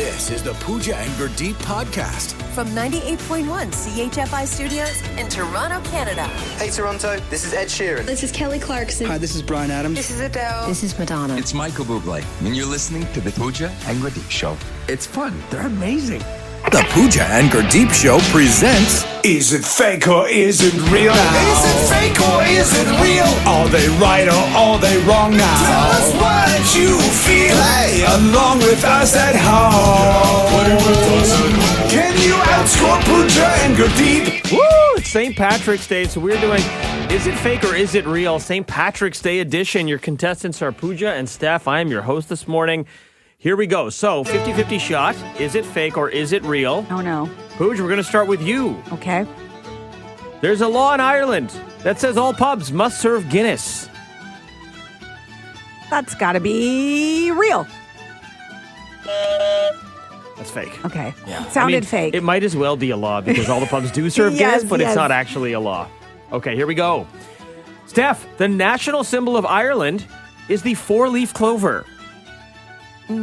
This is the Pooja and Gurdeep podcast. From 98.1 CHFI Studios in Toronto, Canada. Hey Toronto, this is Ed Sheeran. This is Kelly Clarkson. Hi, this is Bryan Adams. This is Adele. This is Madonna. It's Michael Bublé, and you're listening to the Pooja and Gurdeep Show. It's fun. They're amazing. The Pooja and Gurdeep Show presents... Is it fake or is it real now? Is it fake or is it real? Are they right or are they wrong now? Tell us what you feel. Play along with us at home. Can you outscore Pooja and Gurdeep? Woo! It's St. Patrick's Day, so we're doing Is It Fake or Is It Real? St. Patrick's Day edition. Your contestants are Pooja and Steph. I am your host this morning. Here we go. So, 50-50 shot. Is it fake or is it real? Oh, no. Pooja, we're going to start with you. Okay. There's a law in Ireland that says all pubs must serve Guinness. That's got to be real. That's fake. Okay. Yeah. Sounded fake. It might as well be a law because all the pubs do serve Yes, Guinness, but yes. it's not actually a law. Okay, here we go. Steph, the national symbol of Ireland is the four-leaf clover. Fake.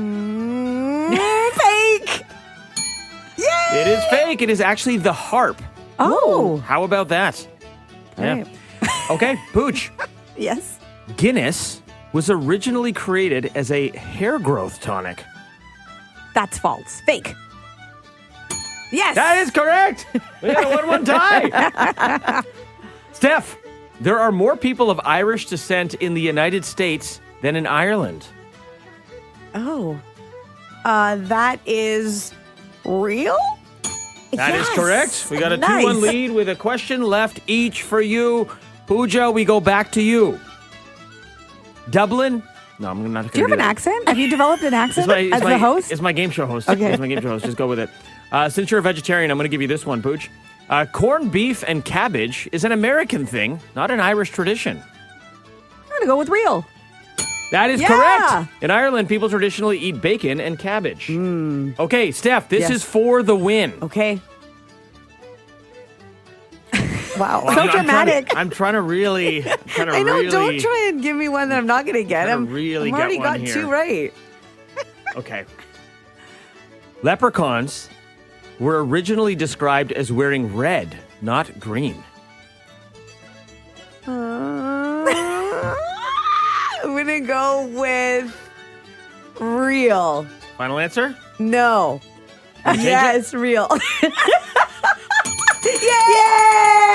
Yay! It is fake. It is actually the harp. Oh. How about that? Right. Okay, Pooch. Yes. Guinness was originally created as a hair growth tonic. That's false. Fake. Yes. That is correct. We got a 1-1 tie. Steph, there are more people of Irish descent in the United States than in Ireland. Oh. That is real? That is Yes. correct. We got a Nice. 2-1 lead with a question left each for you. Pooja, we go back to you. Dublin? No, I'm not going to Do you have an accent? Have you developed an accent as the the host? It's my game show host. Okay. It's my game show host. Just go with it. Since you're a vegetarian, I'm going to give you this one, Pooch. Corned beef and cabbage is an American thing, not an Irish tradition. I'm going to go with real. That is Yeah. correct. In Ireland, people traditionally eat bacon and cabbage. Okay, Steph, this Yes. is for the win. Okay. Wow. I'm So trying to- dramatic. I'm trying to really... I know. Don't try and give me one that I'm not going to get. Trying to really I've get already one got here. two right. Okay. Leprechauns were originally described as wearing red, not green. I'm going to go with real. Final answer? No. change it? Yes, real. Yay!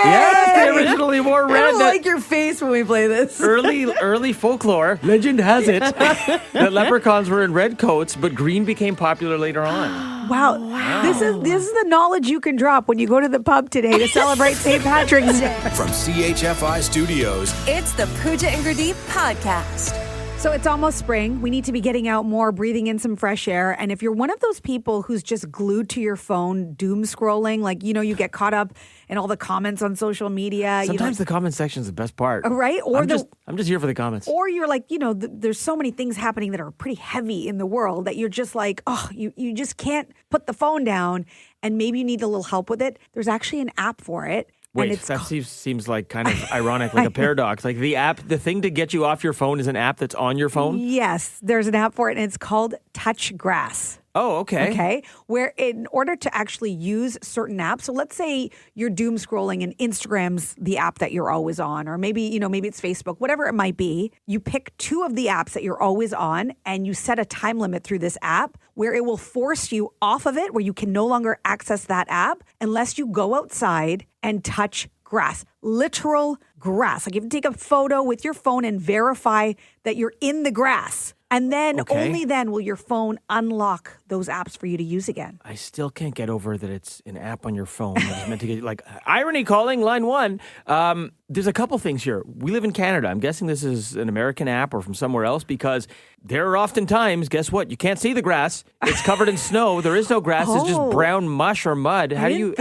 Yes, they originally wore I red. don't like your face when we play this. Early folklore, legend has it, that leprechauns were in red coats, but green became popular later on. Wow. This is the knowledge you can drop when you go to the pub today to celebrate St. Patrick's Day. From CHFI Studios, It's the Pooja and Gurdeep podcast. So it's almost spring. We need to be getting out more, breathing in some fresh air. And if you're one of those people who's just glued to your phone, doom scrolling, like, you get caught up in all the comments on social media. Sometimes the comment section is the best part. Right? Or I'm just here for the comments. Or you're like, there's so many things happening that are pretty heavy in the world that you're just like, oh, you just can't put the phone down, and maybe you need a little help with it. There's actually an app for it. Wait, that seems like kind of ironic, like a paradox. Like the thing to get you off your phone is an app that's on your phone? Yes, there's an app for it, and it's called Touch Grass. Oh, okay. Okay. Where in order to actually use certain apps, so let's say you're doom scrolling and Instagram's the app that you're always on, or maybe it's Facebook, whatever it might be. You pick two of the apps that you're always on and you set a time limit through this app where it will force you off of it, where you can no longer access that app unless you go outside and touch grass, literal grass. Like you have to take a photo with your phone and verify that you're in the grass. And then only then will your phone unlock those apps for you to use again. I still can't get over that it's an app on your phone that is meant to get, like, irony calling, line one. There's a couple things here. We live in Canada. I'm guessing this is an American app or from somewhere else because there are often times, guess what? You can't see the grass. It's covered in snow. There is no grass. It's just brown mush or mud. How do you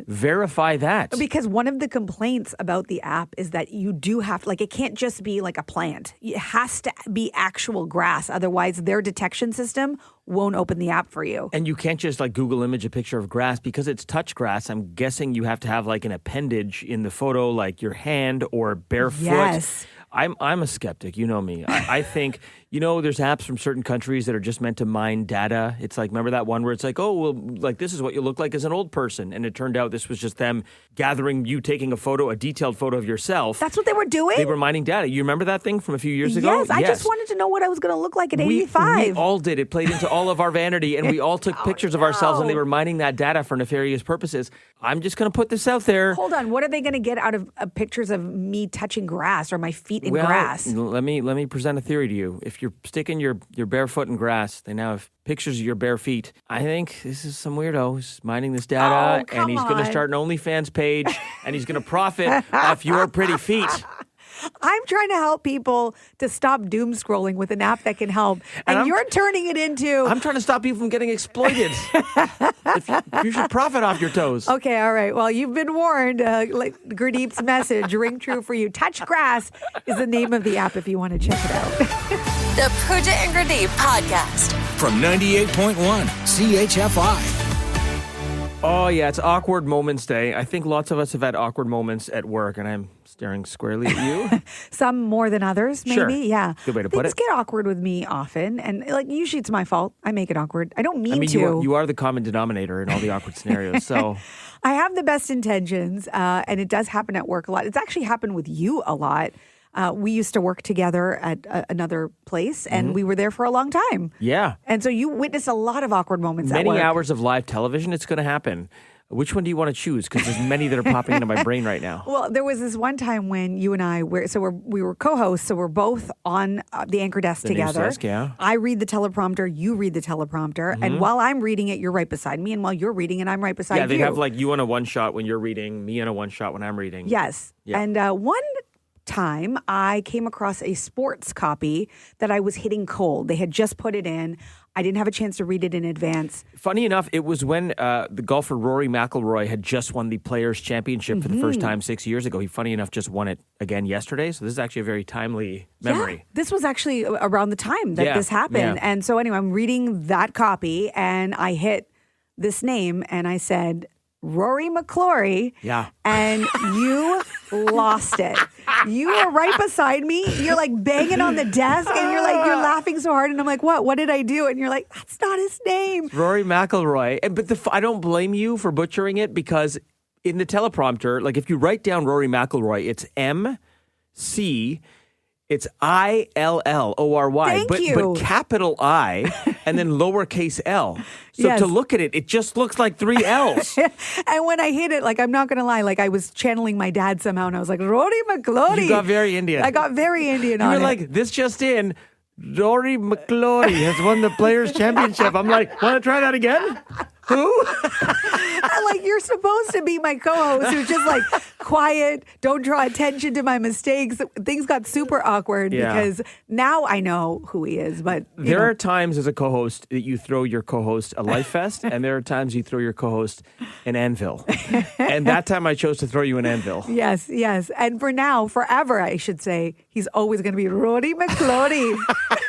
verify that? Because one of the complaints about the app is that you do have, like, it can't just be like a plant. It has to be actual grass. Otherwise, their detection system won't open the app for you. And you can't just like Google image a picture of grass because it's touch grass. I'm guessing you have to have like an appendage in the photo, like your hand or barefoot. Yes. I'm a skeptic. You know me. I think there's apps from certain countries that are just meant to mine data. It's like, remember that one where it's like, oh, well, like this is what you look like as an old person. And it turned out this was just them gathering you, taking a detailed photo of yourself. That's what they were doing? They were mining data. You remember that thing from a few years ago? Yes, I just wanted to know what I was going to look like at 85. We all did. It played into all of our vanity, and we all took pictures of ourselves, and they were mining that data for nefarious purposes. I'm just going to put this out there. Hold on. What are they going to get out of pictures of me touching grass or my feet in grass? Let me present a theory to you. If you're sticking your bare foot in grass, they now have pictures of your bare feet. I think this is some weirdo who's mining this data, and he's going to start an OnlyFans page, and he's going to profit off your pretty feet. I'm trying to help people to stop doom scrolling with an app that can help. And you're turning it into... I'm trying to stop you from getting exploited. You should profit off your toes. Okay, all right. Well, you've been warned. Like Gurdeep's message, ring true for you. Touch Grass is the name of the app if you want to check it out. The Pooja and Gurdeep podcast. From 98.1 CHFI. Oh, yeah, it's Awkward Moments Day. I think lots of us have had awkward moments at work, and I'm staring squarely at you. Some more than others, maybe. Sure. Yeah. Good way to put it. Things get awkward with me often, and usually it's my fault. I make it awkward. I don't mean to. You are the common denominator in all the awkward scenarios, so... I have the best intentions, and it does happen at work a lot. It's actually happened with you a lot. We used to work together at another place, and we were there for a long time. Yeah. And so you witnessed a lot at work. Many hours of live television, it's going to happen. Which one do you want to choose? Because there's many that are popping into my brain right now. Well, there was this one time when you and I we were co-hosts, so we're both on the anchor desk together. News desk, yeah. I read the teleprompter, you read the teleprompter, and while I'm reading it, you're right beside me, and while you're reading it, I'm right beside you. Yeah, they have like you on a one shot when you're reading, me on a one shot when I'm reading. Yes. Yeah. And one time I came across a sports copy that I was hitting cold. They had just put it in. I didn't have a chance to read it in advance. Funny enough, it was when the golfer Rory McIlroy had just won the Players' Championship for the first time 6 years ago. He, funny enough, just won it again yesterday. So this is actually a very timely memory. Yeah, this was actually around the time that this happened. Yeah. And so anyway, I'm reading that copy and I hit this name and I said, Rory McIlroy. Yeah. And you lost it. You were right beside me. You're like banging on the desk and you're laughing so hard. And I'm like, what? What did I do? And you're like, that's not his name. Rory McIlroy. But I don't blame you for butchering it because in the teleprompter, like if you write down Rory McIlroy, it's M-C... It's ILLORY, but capital I and then lowercase L. So to look at it, it just looks like three L's. And when I hit it, like, I'm not going to lie, like I was channeling my dad somehow and I was like, Rory McIlroy. You got very Indian. I got very Indian on it. You were like, this just in, Rory McIlroy has won the Players' Championship. I'm like, want to try that again? Who? Like, you're supposed to be my co-host who's just like quiet, don't draw attention to my mistakes. Things got super awkward because now I know who he is. But there are times as a co-host that you throw your co-host a life vest, and there are times you throw your co-host an anvil. And that time I chose to throw you an anvil. Yes, yes. And for now, forever, I should say, he's always going to be Rory McIlroy.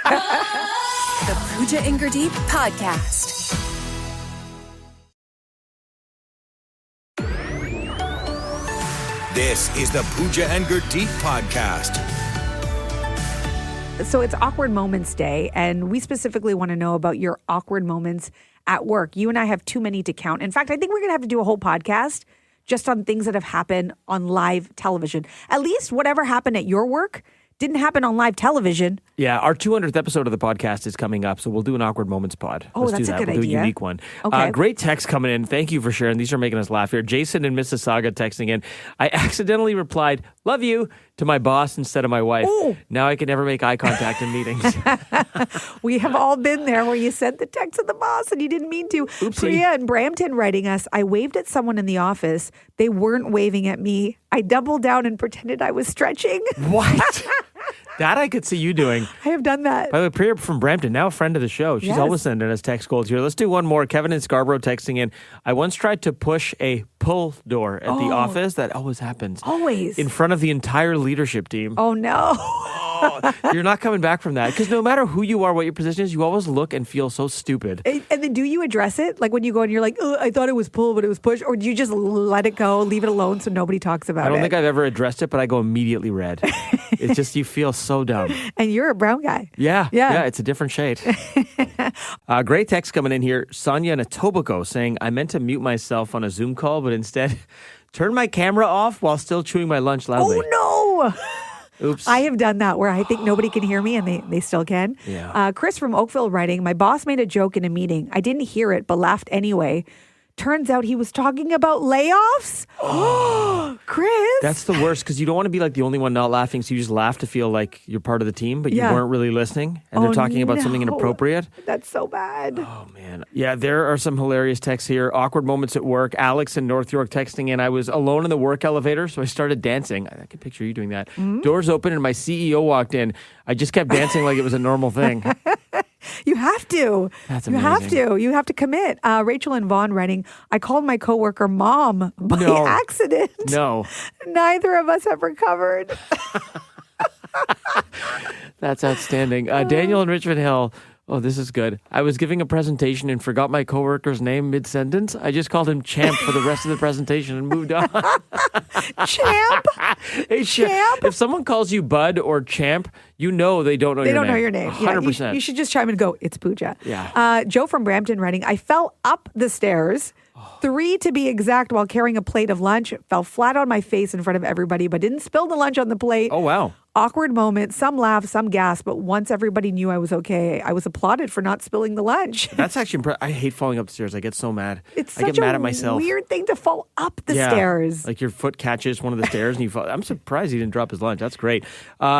The Pooja and Gurdeep podcast. This is the Pooja and Gurdeep podcast. So it's Awkward Moments Day, and we specifically want to know about your awkward moments at work. You and I have too many to count. In fact, I think we're going to have to do a whole podcast just on things that have happened on live television. At least whatever happened at your work didn't happen on live television. Yeah, our 200th episode of the podcast is coming up, so we'll do an Awkward Moments pod. Oh, Let's that's do that. a good We'll idea. do a unique one. Okay. Great text coming in. Thank you for sharing. These are making us laugh here. Jason in Mississauga texting in. I accidentally replied, love you, to my boss instead of my wife. Ooh. Now I can never make eye contact in meetings. We have all been there where you sent the text to the boss and you didn't mean to. Oopsie. Priya in Brampton writing us, I waved at someone in the office. They weren't waving at me. I doubled down and pretended I was stretching. What? That I could see you doing. I have done that. By the way, Priya from Brampton, now a friend of the show. She's Yes. always sending us text goals here. Let's do one more. Kevin in Scarborough texting in. I once tried to push a pull door at the office. That always happens. Always. In front of the entire leadership team. Oh, no. You're not coming back from that because no matter who you are, what your position is, you always look and feel so stupid. And then do you address it? Like when you go and you're like, oh, I thought it was pull, but it was push. Or do you just let it go, leave it alone so nobody talks about it? I don't think I've ever addressed it, but I go immediately red. It's just, you feel so dumb. And you're a brown guy. Yeah. It's a different shade. Great text coming in here. Sonia in Etobicoke saying, I meant to mute myself on a Zoom call, but instead turned my camera off while still chewing my lunch loudly. Oh, no. Oops. I have done that where I think nobody can hear me and they still can. Yeah. Chris from Oakville writing, my boss made a joke in a meeting. I didn't hear it, but laughed anyway. Turns out he was talking about layoffs. Oh, Chris. That's the worst because you don't want to be like the only one not laughing. So you just laugh to feel like you're part of the team, but you weren't really listening. And they're talking about something inappropriate. That's so bad. Oh, man. Yeah, there are some hilarious texts here. Awkward moments at work. Alex in North York texting in. I was alone in the work elevator, so I started dancing. I can picture you doing that. Doors open and my CEO walked in. I just kept dancing like it was a normal thing. You have to. That's you amazing. have to. You have to commit. Rachel and Vaughn writing, I called my coworker mom by accident. No. Neither of us have recovered. That's outstanding. Daniel in Richmond Hill. Oh, this is good. I was giving a presentation and forgot my coworker's name mid-sentence. I just called him Champ for the rest of the presentation and moved on. Champ? Hey, Champ? If someone calls you Bud or Champ, you know they don't know your name. They don't know your name. 100%. Yeah, you should just chime in and go, it's Pooja. Yeah. Joe from Brampton writing, I fell up the stairs, 3 to be exact, while carrying a plate of lunch. Fell flat on my face in front of everybody, but didn't spill the lunch on the plate. Oh, wow. Awkward moment. Some laughed, some gasped, but once everybody knew I was okay, I was applauded for not spilling the lunch. That's actually impressive. I hate falling up the stairs. I get so mad. It's I such get mad at myself. weird thing to fall up the stairs. Like your foot catches one of the stairs and you fall. I'm surprised he didn't drop his lunch. That's great.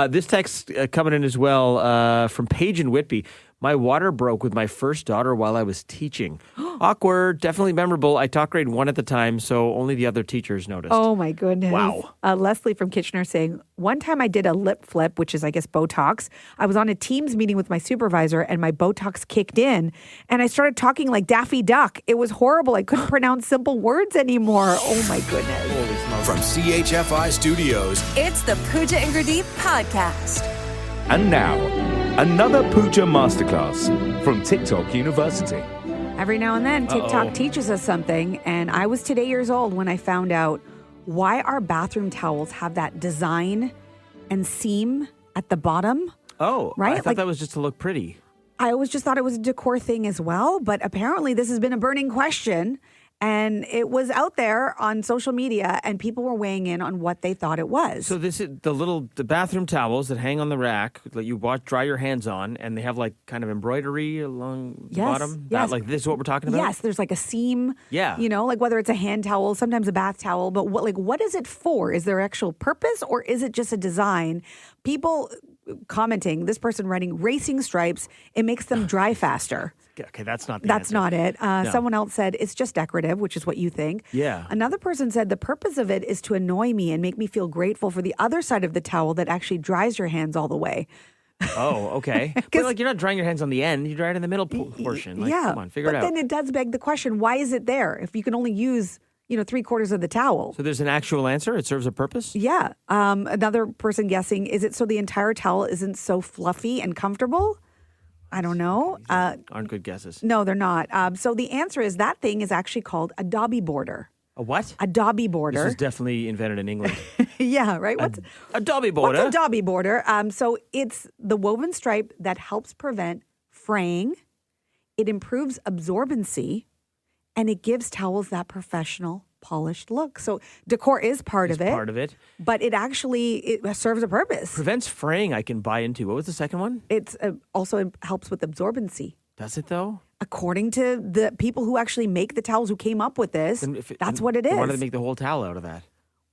This text coming in as well from Paige in Whitby. My water broke with my first daughter while I was teaching. Awkward, definitely memorable. I taught grade 1 at the time, so only the other teachers noticed. Oh, my goodness. Wow. Leslie from Kitchener saying, one time I did a lip flip, which is, I guess, Botox. I was on a Teams meeting with my supervisor and my Botox kicked in and I started talking like Daffy Duck. It was horrible. I couldn't pronounce simple words anymore. Oh, my goodness. Holy smokes. From CHFI Studios, It's the Pooja and Gurdeep podcast. And now, another Pooja Masterclass from TikTok University. Every now and then, TikTok teaches us something. And I was today years old when I found out why our bathroom towels have that design and seam at the bottom. Oh, Right? I thought that was just to look pretty. I always just thought it was a decor thing as well. But apparently this has been a burning question. And it was out there on social media and people were weighing in on what they thought it was. So this is the bathroom towels that hang on the rack that you dry your hands on, and they have like kind of embroidery along the bottom. Yes. Like this is what we're talking about. Yes, there's like a seam. Yeah. You know, like whether it's a hand towel, sometimes a bath towel, but what is it for? Is there actual purpose or is it just a design? People commenting, this person writing racing stripes, it makes them dry faster. Okay, that's not the That's answer. not it. Someone else said it's just decorative, which is what you think. Yeah. Another person said the purpose of it is to annoy me and make me feel grateful for the other side of the towel that actually dries your hands all the way. Oh, okay. But like you're not drying your hands on the end; you dry it in the middle portion. Like, yeah. come on, figure it out. But then it does beg the question: why is it there if you can only use 3/4 of the towel? So there's an actual answer. It serves a purpose. Yeah. Another person guessing, is it so the entire towel isn't so fluffy and comfortable? I don't know. Aren't good guesses. No, they're not. So the answer is that thing is actually called a dobby border. A what? A dobby border. This was definitely invented in England. Yeah, right? What's A dobby border. What's a dobby border? So it's the woven stripe that helps prevent fraying. It improves absorbency, and it gives towels that professional, polished look. So decor is part of it. Part of it. But it serves a purpose. Prevents fraying. I can buy into. What was the second one? It's also helps with absorbency. Does it though? According to the people who actually make the towels, who came up with this, that's what it is. Why do they make the whole towel out of that?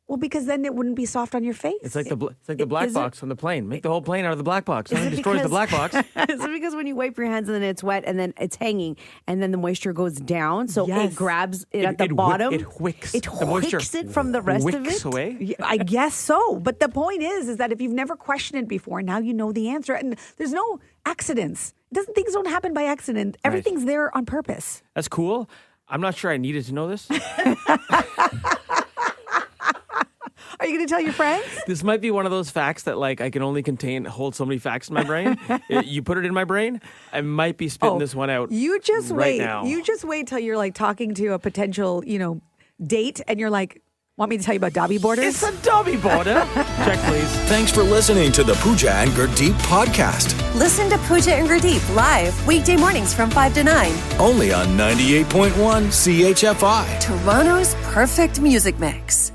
Well, because then it wouldn't be soft on your face. It's like the black box on the plane. Make the whole plane out of the black box. Nothing it destroys the black box. Is it because when you wipe your hands and then it's wet and then it's hanging and then the moisture goes down, so Yes. it grabs it at the bottom? It wicks. It the moisture wicks it from the rest of wicks it? away. Yeah, I guess so. But the point is that if you've never questioned it before, now you know the answer. And there's no accidents. Things don't happen by accident. Everything's there on purpose. That's cool. I'm not sure I needed to know this. Are you going to tell your friends? This might be one of those facts that like I can only hold so many facts in my brain. You put it in my brain, I might be spitting this one out. You just right wait. now. You just wait till you're like talking to a potential, date, and you're like, want me to tell you about Dobby Borders? It's a Dobby Border. Check, please. Thanks for listening to the Pooja and Gurdeep podcast. Listen to Pooja and Gurdeep live weekday mornings from 5 to 9. Only on 98.1 CHFI. Toronto's perfect music mix.